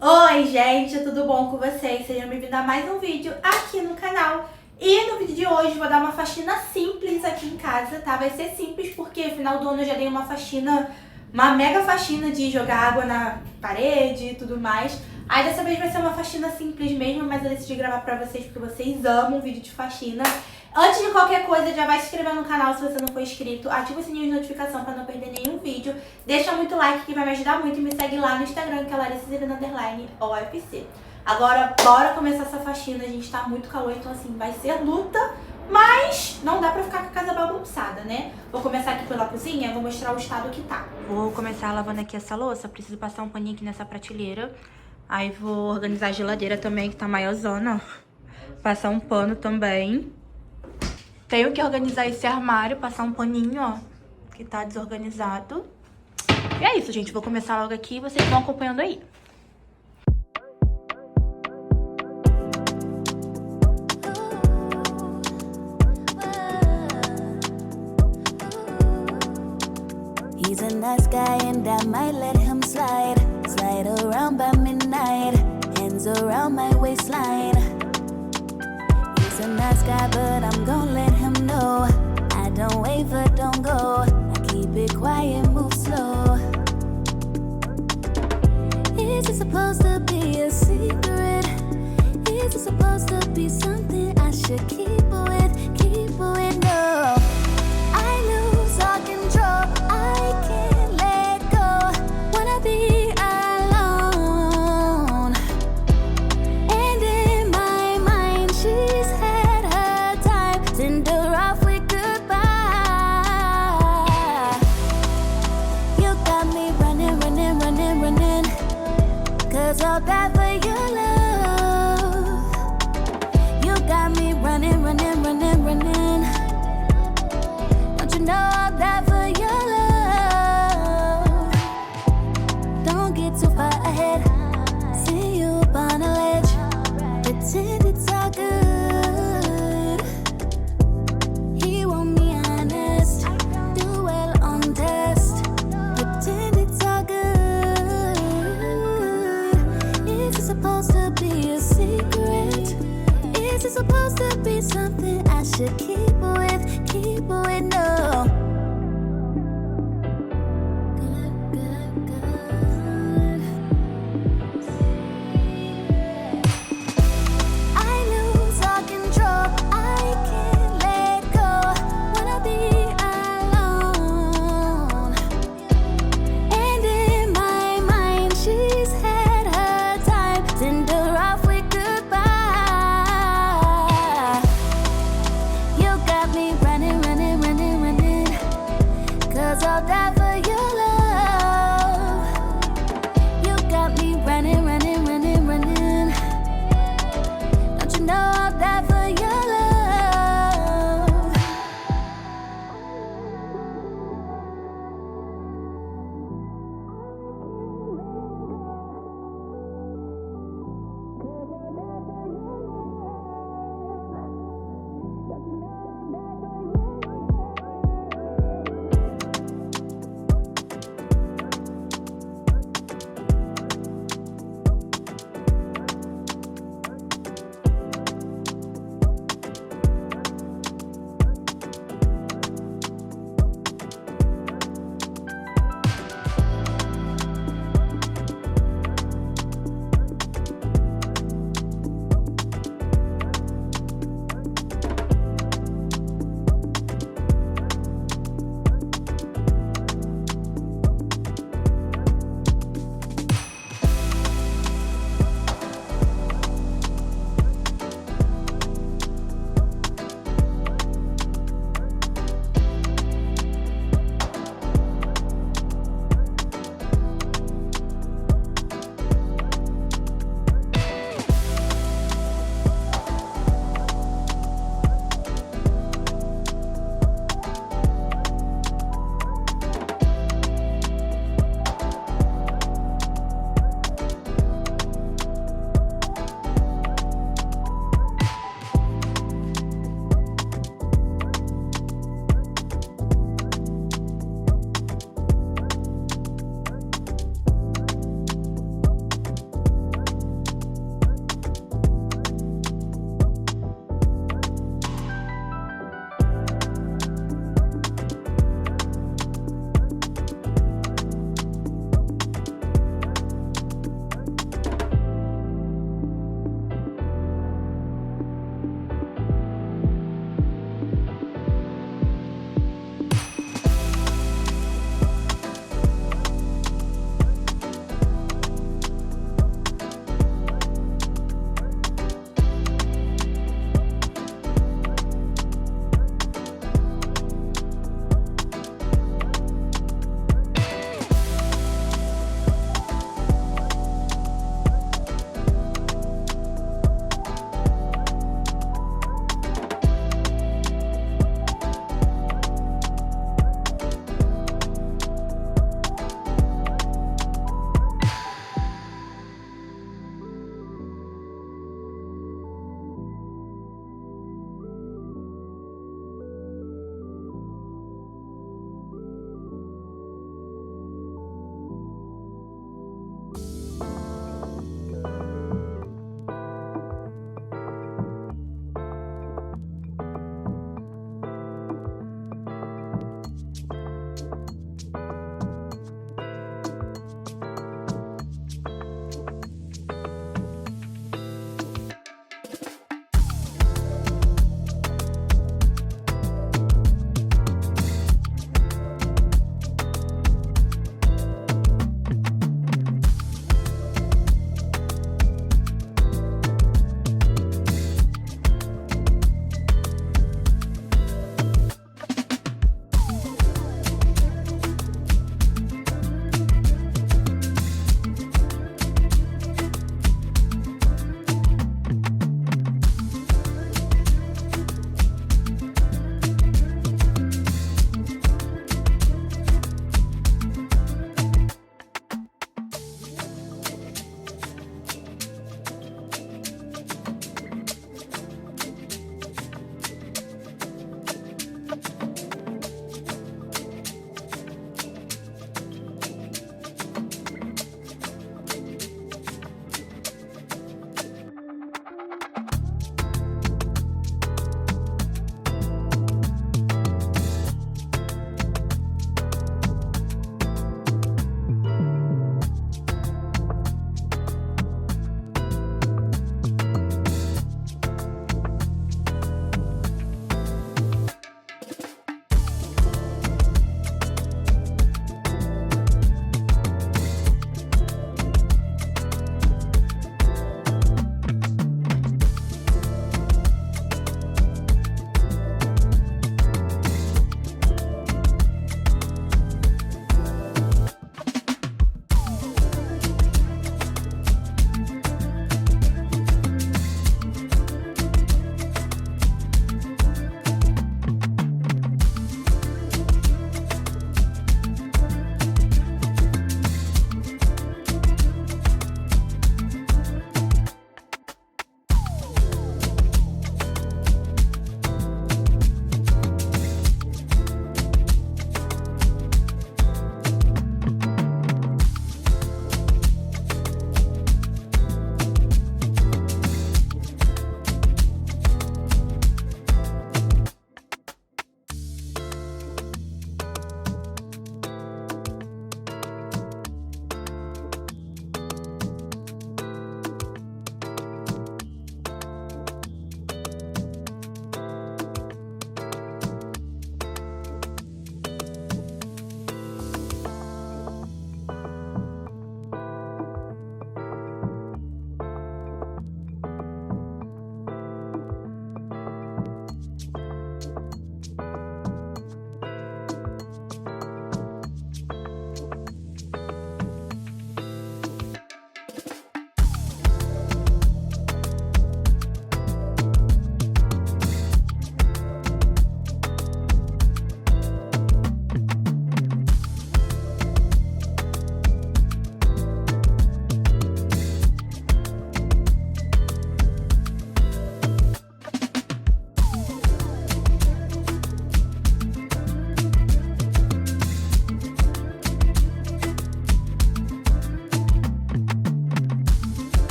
Oi gente, tudo bom com vocês? Sejam bem-vindos a mais um vídeo aqui no canal. E no vídeo de hoje vou dar uma faxina simples aqui em casa, tá? Vai ser simples porque no final do ano eu já dei uma faxina, uma mega faxina de jogar água na parede e tudo mais. Aí dessa vez vai ser uma faxina simples mesmo, mas eu decidi gravar pra vocês porque vocês amam vídeo de faxina. Antes de qualquer coisa, já vai se inscrever no canal se você não for inscrito, ativa o sininho de notificação pra não perder nenhum vídeo, deixa muito like que vai me ajudar muito e me segue lá no Instagram que é _OFC. Agora, bora começar essa faxina, a gente tá muito calor, então assim, vai ser luta, mas não dá pra ficar com a casa bagunçada, né? Vou começar aqui pela cozinha, vou mostrar o estado que tá. Vou começar lavando aqui essa louça, preciso passar um paninho aqui nessa prateleira, aí vou organizar a geladeira também, que tá maiorzona, ó. Passar um pano também. Tenho que organizar esse armário, passar um paninho, ó, que tá desorganizado. E é isso, gente. Vou começar logo aqui e vocês vão acompanhando aí. He's a nice guy and I might let him slide. Slide around by midnight, hands around my waistline. He's a nice guy, but I'm gon' let him know I don't waver, don't go. I keep it quiet, move slow. Is it supposed to be a secret? Is it supposed to be something I should keep with? Keep with, no. I lose all control, I can't let go. Wanna be alone. And in my mind, she's had her time. Send her off with goodbye. You got me running, running, running, running. 'Cause I'll die for your love. You got me running, running, running, running. Don't you know I'll die for your love? Don't get too far ahead. See you up on a ledge. Pretend it's all good. He want me honest. Do well on test. Pretend it's all good. Is it supposed to be a secret? Is it supposed to be something I should keep with? Keep with, no. Good, good, good. I lose all control, I can't let go. Wanna be alone. And in my mind, she's had her time. Send her off with goodbye. You got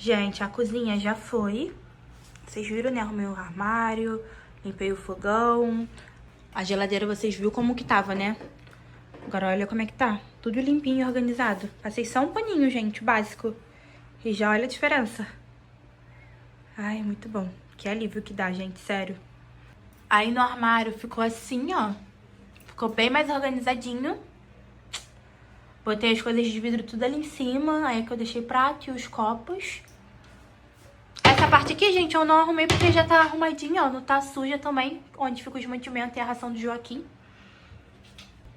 Gente, a cozinha já foi. Vocês viram, né? Arrumei o armário, limpei o fogão. A geladeira vocês viram como que tava, né? Agora olha como é que tá. Tudo limpinho e organizado. Passei só um paninho, gente, básico. E já olha a diferença. Ai, muito bom. Que alívio que dá, gente, sério. Aí no armário ficou assim, ó. Ficou bem mais organizadinho. Botei as coisas de vidro tudo ali em cima. Aí é que eu deixei prato e os copos. Essa parte aqui, gente, eu não arrumei porque já tá arrumadinha, ó. Não tá suja também. Onde fica os mantimentos e a ração do Joaquim.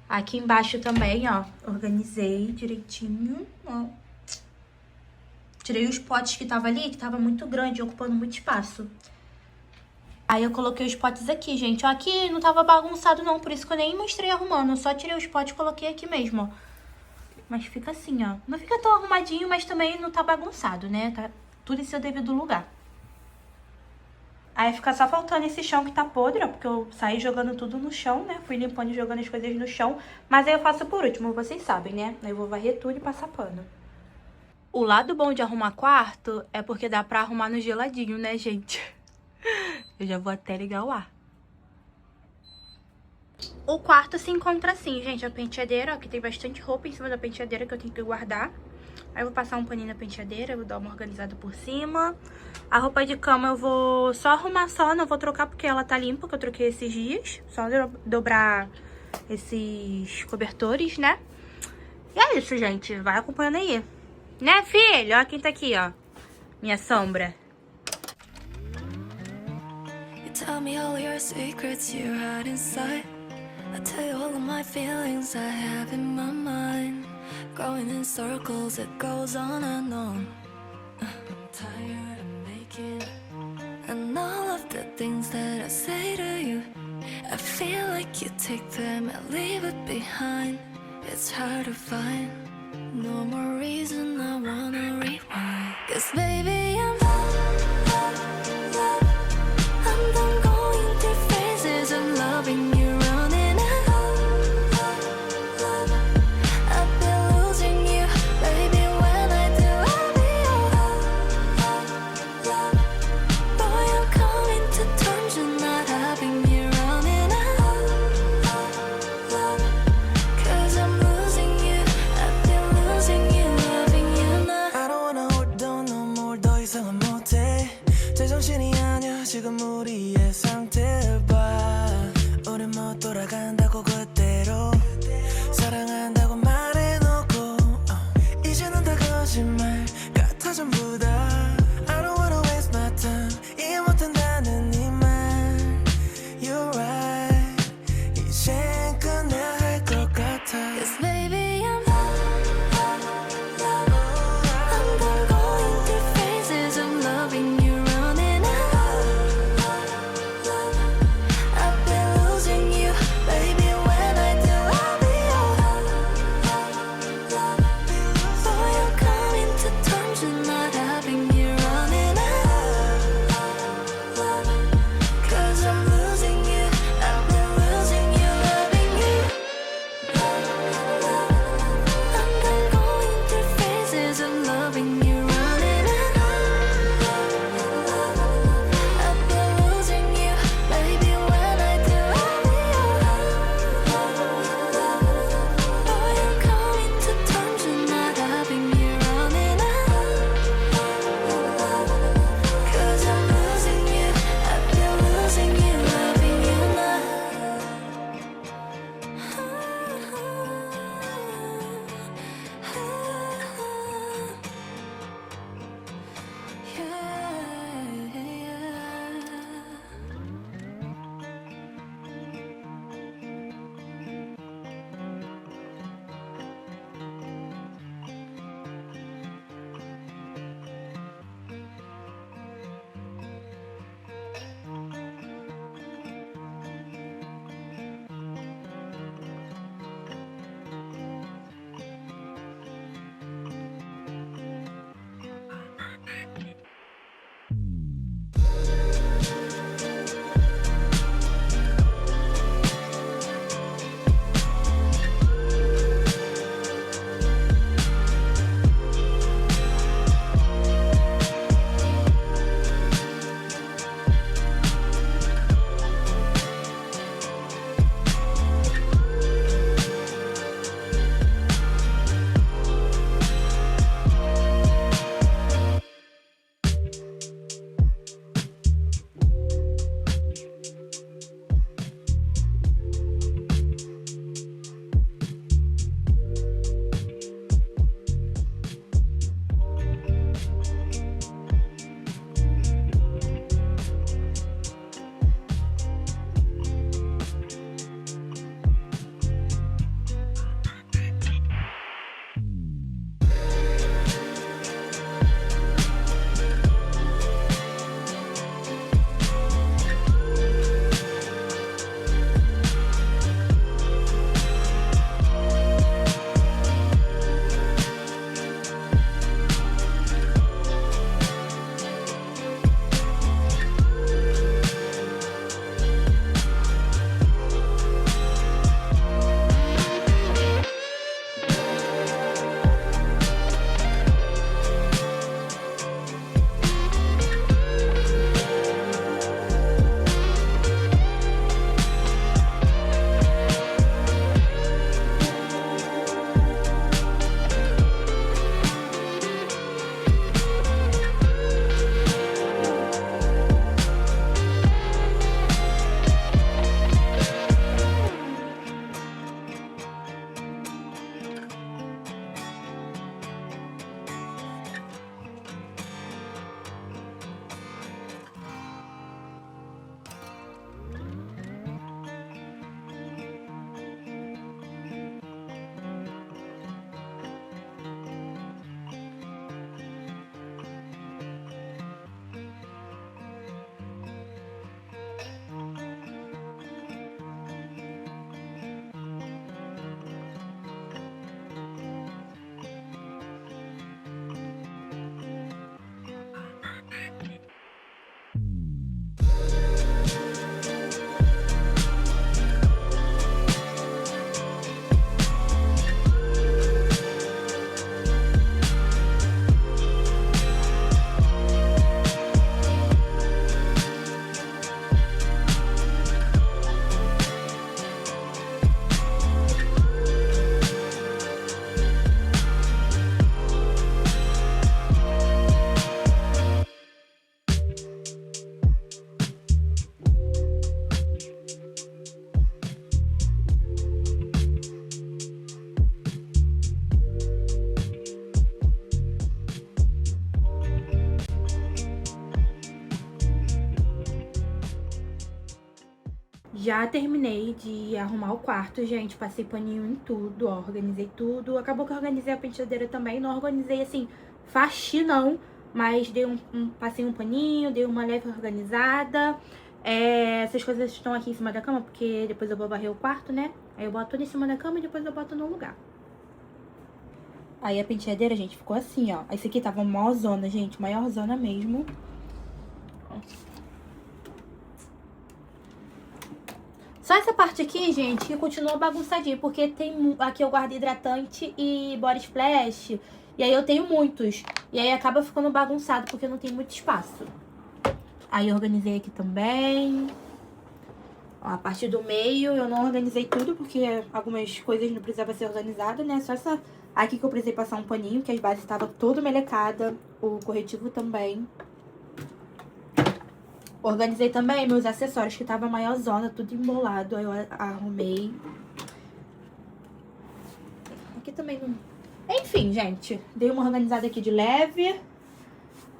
Aqui embaixo também, ó. Organizei direitinho, ó. Tirei os potes que tava ali, que tava muito grande, ocupando muito espaço. Aí eu coloquei os potes aqui, gente. Ó, aqui não tava bagunçado não, por isso que eu nem mostrei arrumando. Eu só tirei os potes e coloquei aqui mesmo, ó. Mas fica assim, ó. Não fica tão arrumadinho, mas também não tá bagunçado, né? Tá tudo em seu devido lugar. Aí fica só faltando esse chão que tá podre, ó. Porque eu saí jogando tudo no chão, né? Fui limpando e jogando as coisas no chão. Mas aí eu faço por último, vocês sabem, né? Aí eu vou varrer tudo e passar pano. O lado bom de arrumar quarto é porque dá pra arrumar no geladinho, né, gente? Eu já vou até ligar o ar. O quarto se encontra assim, gente. A penteadeira, ó, que tem bastante roupa em cima da penteadeira que eu tenho que guardar. Aí eu vou passar um paninho na penteadeira, vou dar uma organizada por cima. A roupa de cama eu vou só arrumar só, não vou trocar porque ela tá limpa, que eu troquei esses dias. Só dobrar esses cobertores, né? E é isso, gente. Vai acompanhando aí. Né, filho? Olha quem tá aqui, ó. Minha sombra. You tell me all your secrets you hide inside. I tell you all of my feelings I have in my mind. Going in circles, it goes on and on. I'm tired of making and all of the things that I say to you. I feel like you take them and leave it behind. It's hard to find. No more reason I wanna rewind. 'Cause baby I'm done going through phases of loving you, running out. I've been losing you, baby. When I do, I'll be your boy. I'm coming to terms with not having you running out. 'Cause I'm losing you, I've been losing you, loving you now. I don't wanna hold on no more, 더 이상은 Já terminei de arrumar o quarto, gente. Passei paninho em tudo, ó. Organizei tudo. Acabou que eu organizei a penteadeira também. Não organizei, assim, faxinão. Mas dei passei um paninho, dei uma leve organizada. Essas coisas estão aqui em cima da cama, porque depois eu vou varrer o quarto, né? Aí eu boto tudo em cima da cama e depois eu boto no lugar. Aí a penteadeira, gente, ficou assim, ó. Esse aqui tava maior zona, gente. Maior zona mesmo. Só essa parte aqui, gente, que continua bagunçadinha, porque tem aqui eu guardo hidratante e body splash, e aí eu tenho muitos. E aí acaba ficando bagunçado, porque não tem muito espaço. Aí eu organizei aqui também. Ó, a parte do meio eu não organizei tudo, porque algumas coisas não precisavam ser organizadas, né? Só essa aqui que eu precisei passar um paninho, que as bases estavam toda melecada, o corretivo também. Organizei também meus acessórios, que tava maior zona, tudo embolado. Aí eu arrumei. Aqui também não... Enfim, gente. Dei uma organizada aqui de leve.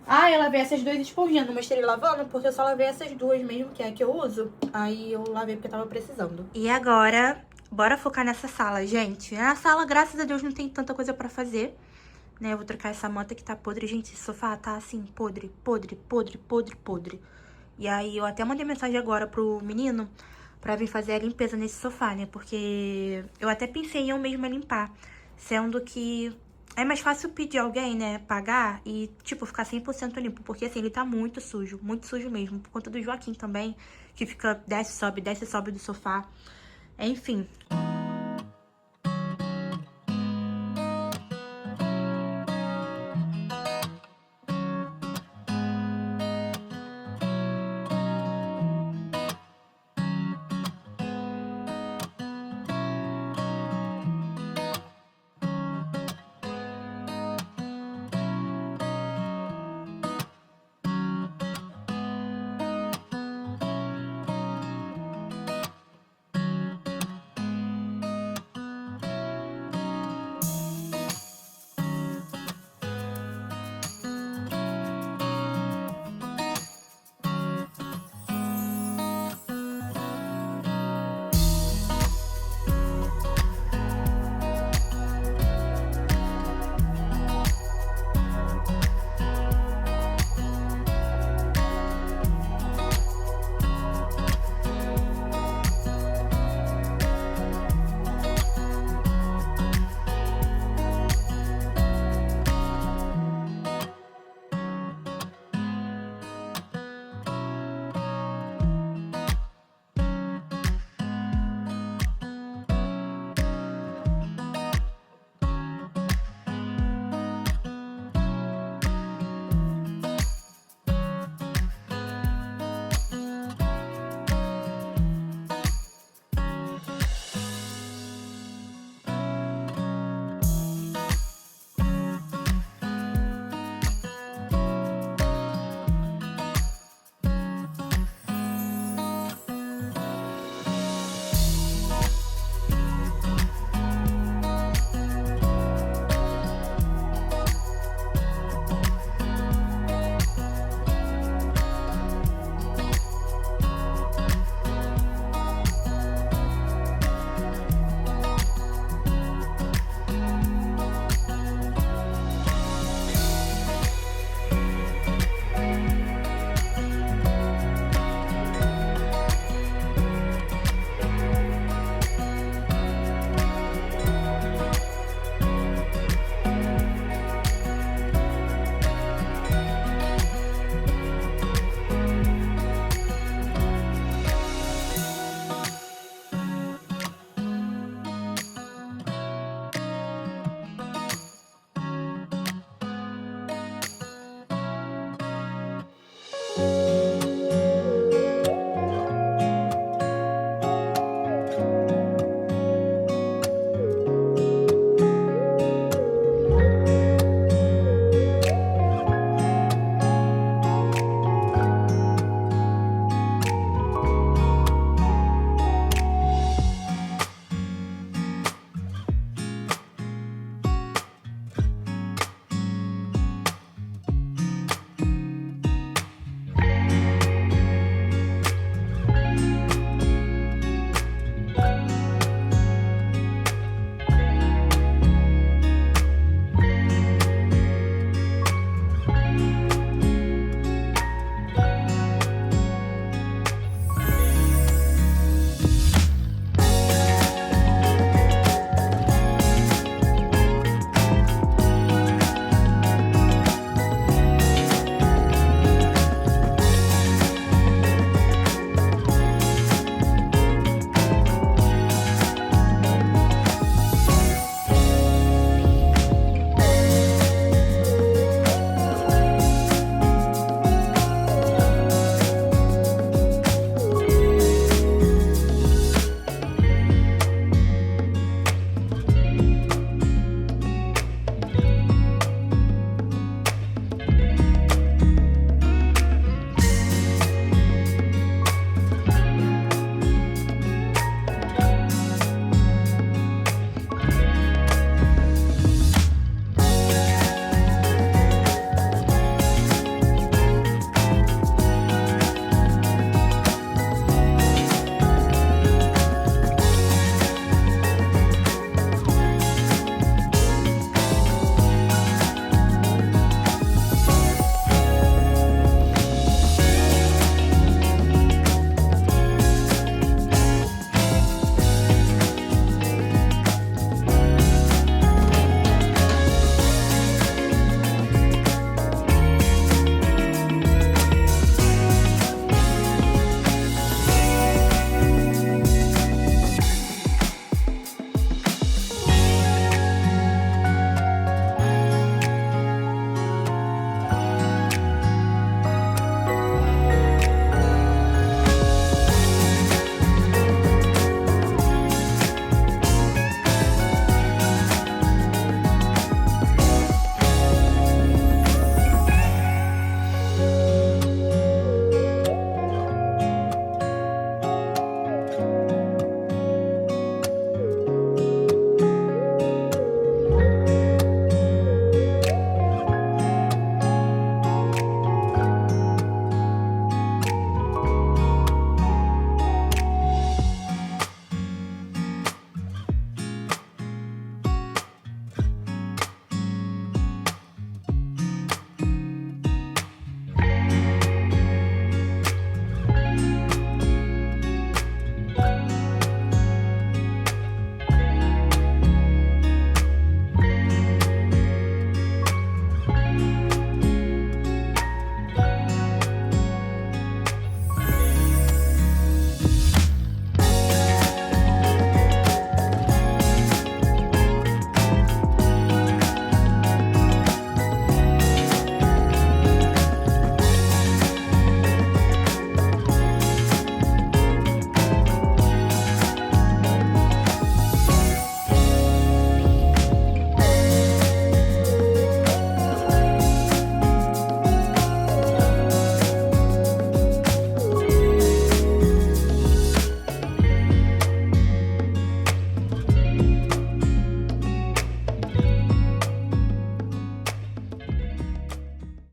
Ah, eu lavei essas duas esponjinhas. Não mostrei lavando, porque eu só lavei essas duas mesmo, que é a que eu uso. Aí eu lavei porque tava precisando. E agora, bora focar nessa sala, gente. Na sala, graças a Deus, não tem tanta coisa pra fazer. Né, eu vou trocar essa manta que tá podre. Gente, esse sofá tá assim, podre, podre, podre, podre, podre. E aí eu até mandei mensagem agora pro menino pra vir fazer a limpeza nesse sofá, né? Porque eu até pensei em eu mesma limpar, sendo que é mais fácil pedir alguém, né, pagar e, tipo, ficar 100% limpo. Porque, assim, ele tá muito sujo mesmo. Por conta do Joaquim também, que fica desce, sobe do sofá. Enfim.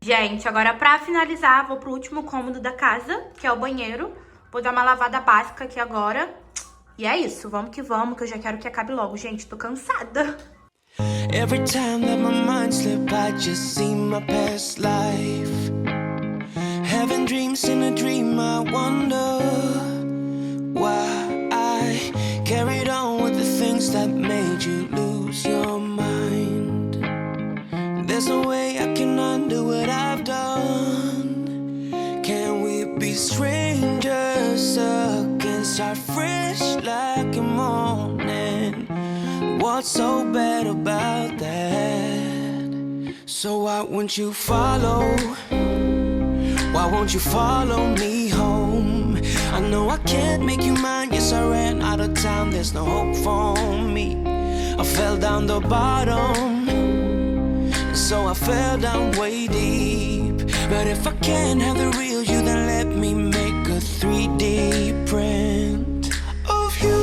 Gente, agora pra finalizar, vou pro último cômodo da casa, que é o banheiro. Vou dar uma lavada básica aqui agora. E é isso, vamos, que eu já quero que acabe logo. Gente, tô cansada. Every time that my mind slip, I just see my past life. Having dreams in a dream, I wonder why I carried on with the things that made you lose your mind. There's no way I can undo what I've done. Can we be strangers again? Start fresh like a morning. What's so bad about that? So why won't you follow? Why won't you follow me home? I know I can't make you mine. Yes, I ran out of town. There's no hope for me. I fell down the bottom, so I fell down way deep. But if I can't have the real you, then let me make a 3D print of you.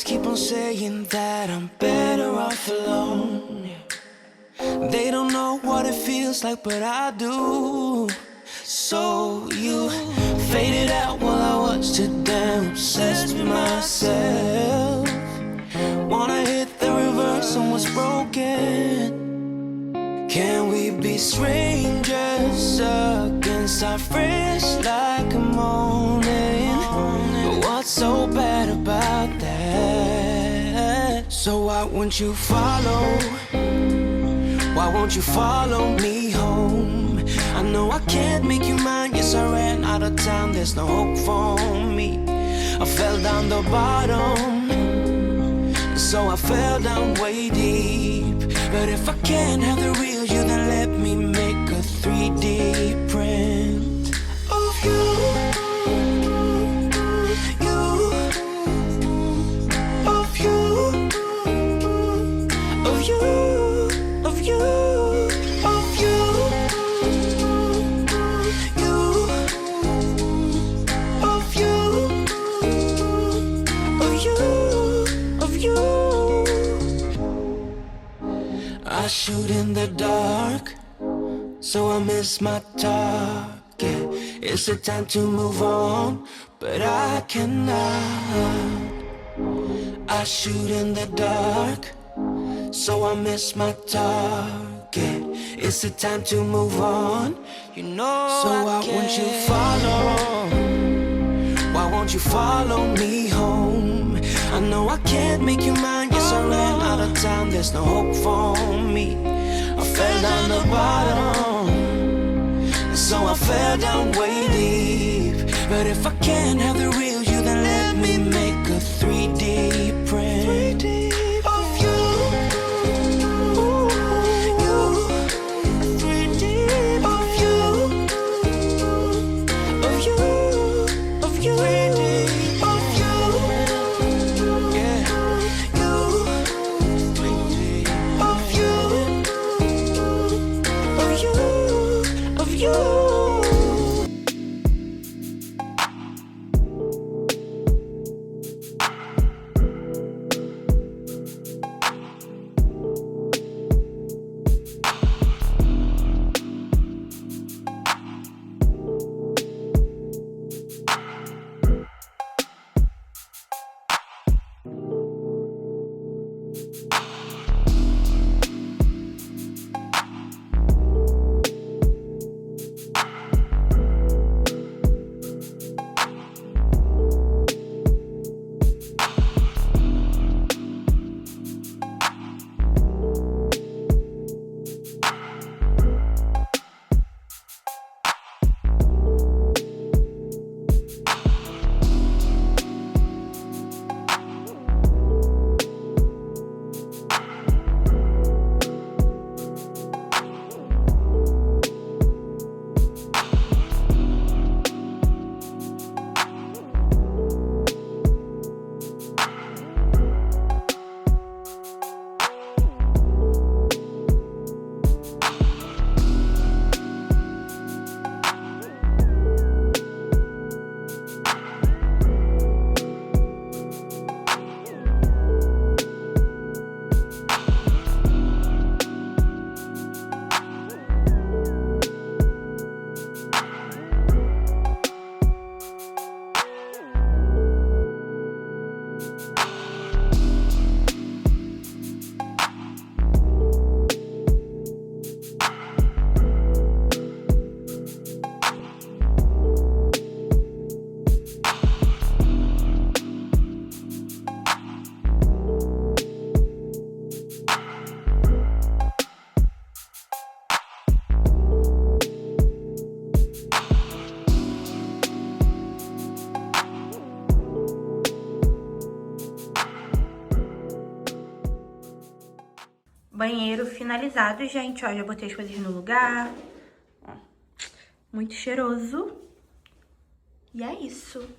Keep on saying that I'm better off alone. They don't know what it feels like, but I do. So you faded out while I was too damn obsessed with myself. Wanna hit the reverse on what's broken. Can we be strangers again? Start fresh like a morning. What's so bad about that? So why won't you follow? Why won't you follow me home? I know I can't make you mine. Yes, I ran out of town. There's no hope for me. I fell down the bottom, so I fell down way deep. But if I can't have the real you, then let me make a 3D print of you. I shoot in the dark, so I miss my target. It's the time to move on, but I cannot. I shoot in the dark, so I miss my target. It's the time to move on, you know. So why won't you follow? Why won't you follow me home? I know I can't make you mine. Yes, I ran out of town. There's no hope for me. I fell down the bottom, so I fell down way deep. But if I can't have the real you, then let me make a 3D print of you. Banheiro finalizado, gente, ó, já botei as coisas no lugar. Ó, muito cheiroso. E é isso.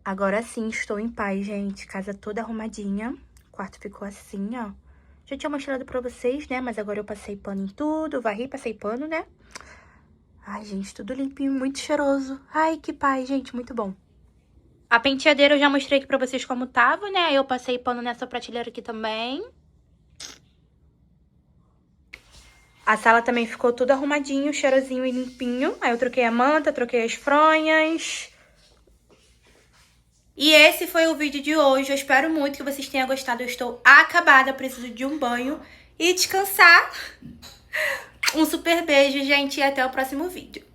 Agora sim, estou em paz, gente. Casa toda arrumadinha. O quarto ficou assim, ó. Já tinha mostrado pra vocês, né? Mas agora eu passei pano em tudo. Varri, passei pano, né? Ai, gente, tudo limpinho, muito cheiroso. Ai, que paz, gente, muito bom. A penteadeira eu já mostrei aqui pra vocês como tava, né? Eu passei pano nessa prateleira aqui também. A sala também ficou tudo arrumadinho, cheirosinho e limpinho. Aí eu troquei a manta, troquei as fronhas. E esse foi o vídeo de hoje. Eu espero muito que vocês tenham gostado. Eu estou acabada, preciso de um banho e descansar. Um super beijo, gente, e até o próximo vídeo.